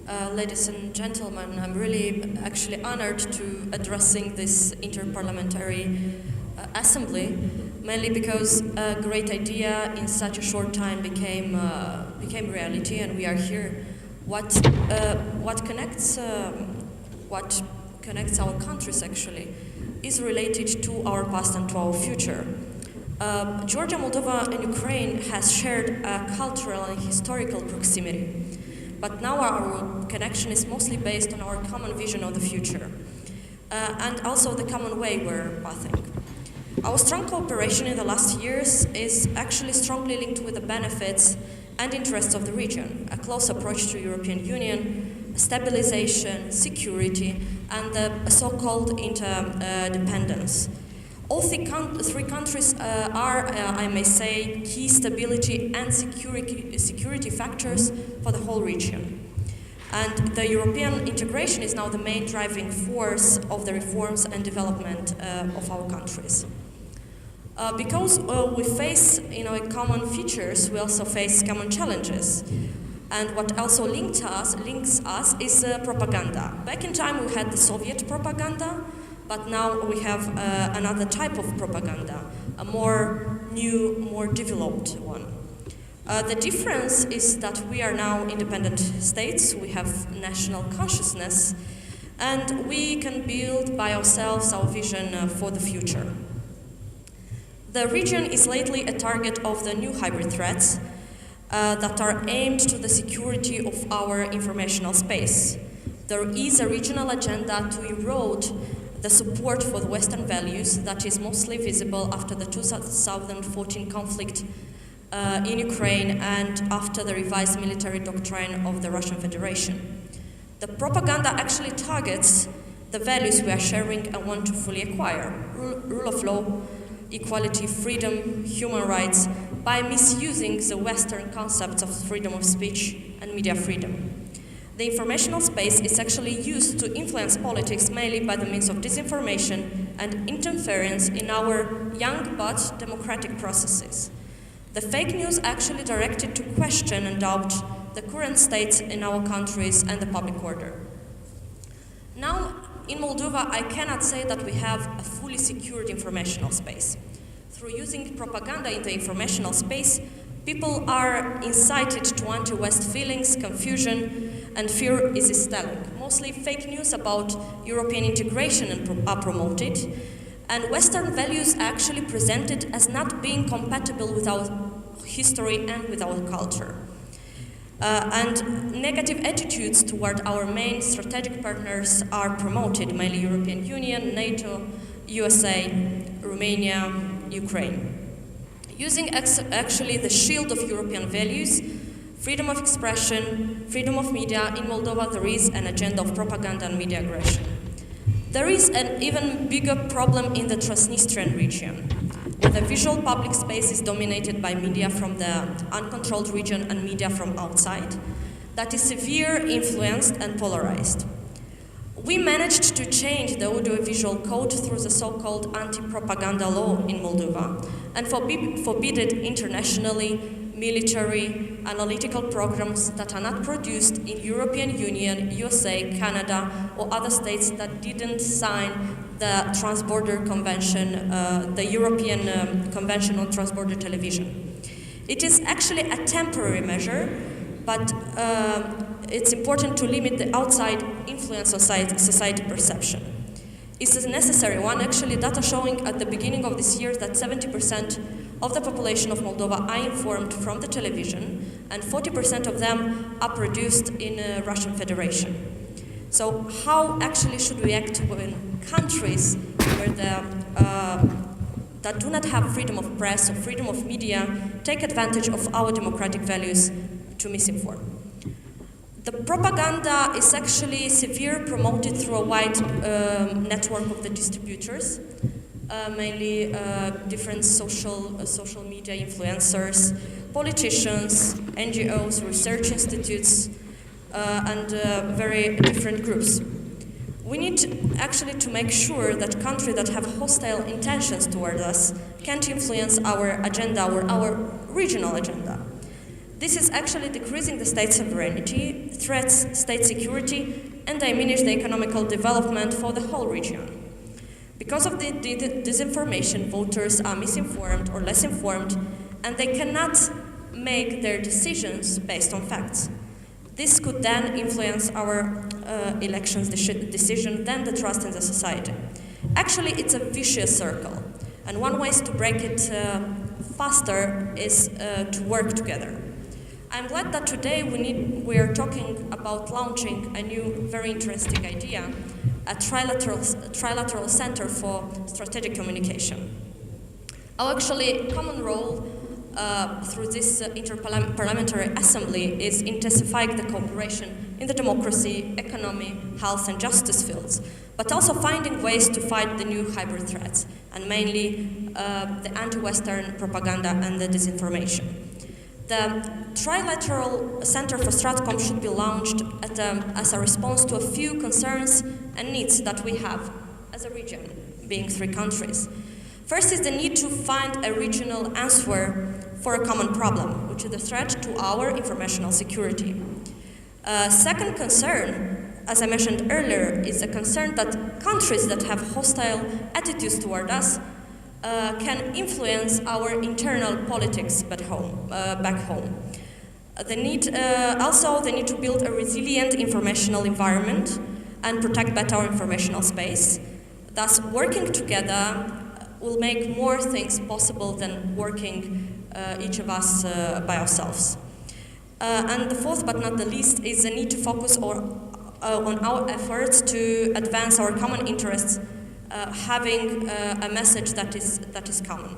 Ladies and gentlemen, I'm really actually honored to addressing this Inter-Parliamentary Assembly, mainly because a great idea in such a short time became reality, and we are here. What connects our countries actually is related to our past and to our future. Georgia, Moldova, and Ukraine has shared a cultural and historical proximity. But now our connection is mostly based on our common vision of the future, and also the common way we're pathing. Our strong cooperation in the last years is actually strongly linked with the benefits and interests of the region, a close approach to European Union, stabilization, security, and the so-called interdependence. All three countries are, I may say, key stability and security factors for the whole region. And the European integration is now the main driving force of the reforms and development of our countries. Because we face common features, we also face common challenges. And what also links us is propaganda. Back in time we had the Soviet propaganda, but now we have another type of propaganda, a more new, more developed one. The difference is that we are now independent states, we have national consciousness, and we can build by ourselves our vision for the future. The region is lately a target of the new hybrid threats that are aimed to the security of our informational space. There is a regional agenda to erode the support for the Western values that is mostly visible after the 2014 conflict in Ukraine and after the revised military doctrine of the Russian Federation. The propaganda actually targets the values we are sharing and want to fully acquire: rule of law, equality, freedom, human rights, by misusing the Western concepts of freedom of speech and media freedom. The informational space is actually used to influence politics mainly by the means of disinformation and interference in our young but democratic processes. The fake news actually directed to question and doubt the current states in our countries and the public order. Now, in Moldova, I cannot say that we have a fully secured informational space. Through using propaganda in the informational space, people are incited to anti-West feelings, confusion, and fear is instilling. Mostly fake news about European integration are promoted, and Western values are actually presented as not being compatible with our history and with our culture. And negative attitudes toward our main strategic partners are promoted, mainly European Union, NATO, USA, Romania, Ukraine. Using actually the shield of European values, freedom of expression, freedom of media, in Moldova there is an agenda of propaganda and media aggression. There is an even bigger problem in the Transnistrian region, where the visual public space is dominated by media from the uncontrolled region and media from outside, that is severe, influenced and polarized. We managed to change the audiovisual code through the so-called anti-propaganda law in Moldova and forbidden internationally military analytical programs that are not produced in European Union, USA, Canada or other states that didn't sign the Transborder Convention, the European Convention on Transborder Television. It is actually a temporary measure, but it's important to limit the outside influence on society perception. It's a necessary one. Actually, data showing at the beginning of this year that 70% of the population of Moldova are informed from the television, and 40% of them are produced in Russian Federation. So how actually should we act when countries where that do not have freedom of press or freedom of media take advantage of our democratic values to misinform? The propaganda is actually severe, promoted through a wide network of the distributors, mainly different social media influencers, politicians, NGOs, research institutes, and very different groups. We need actually to make sure that countries that have hostile intentions toward us can't influence our agenda or our regional agenda. This is actually decreasing the state's sovereignty, threats state security, and diminish the economical development for the whole region. Because of the disinformation, voters are misinformed or less informed, and they cannot make their decisions based on facts. This could then influence our elections decision, then the trust in the society. Actually, it's a vicious circle, and one way to break it faster is to work together. I'm glad that today we are talking about launching a new, very interesting idea, a trilateral center for strategic communication. Our actually common role through this Inter-Parliamentary Assembly is intensifying the cooperation in the democracy, economy, health and justice fields, but also finding ways to fight the new hybrid threats, and mainly the anti-Western propaganda and the disinformation. The Trilateral Center for Stratcom should be launched as a response to a few concerns and needs that we have as a region, being 3 countries. First is the need to find a regional answer for a common problem, which is the threat to our informational security. Second concern, as I mentioned earlier, is a concern that countries that have hostile attitudes toward us can influence our internal politics back home. The need to build a resilient informational environment and protect better our informational space. Thus, working together will make more things possible than working each of us by ourselves. And the fourth but not the least is the need to focus on our efforts to advance our common interests, having a message that is common.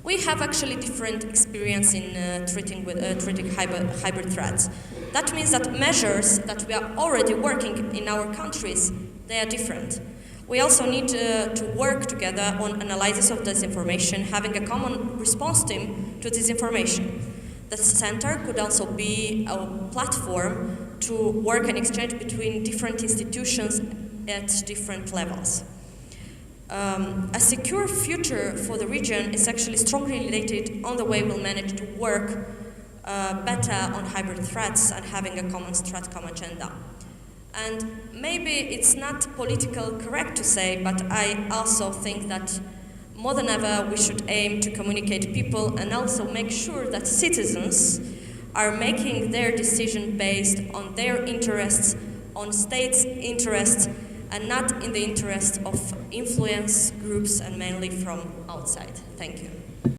We have actually different experience in treating hybrid threats. That means that measures that we are already working in our countries, they are different. We also need to work together on analysis of disinformation, having a common response team to disinformation. The center could also be a platform to work and exchange between different institutions at different levels. A secure future for the region is actually strongly related on the way we'll manage to work better on hybrid threats and having a common Stratcom agenda. And maybe it's not politically correct to say, but I also think that more than ever we should aim to communicate people and also make sure that citizens are making their decision based on their interests, on states' interests, and not in the interest of influence groups and mainly from outside. Thank you.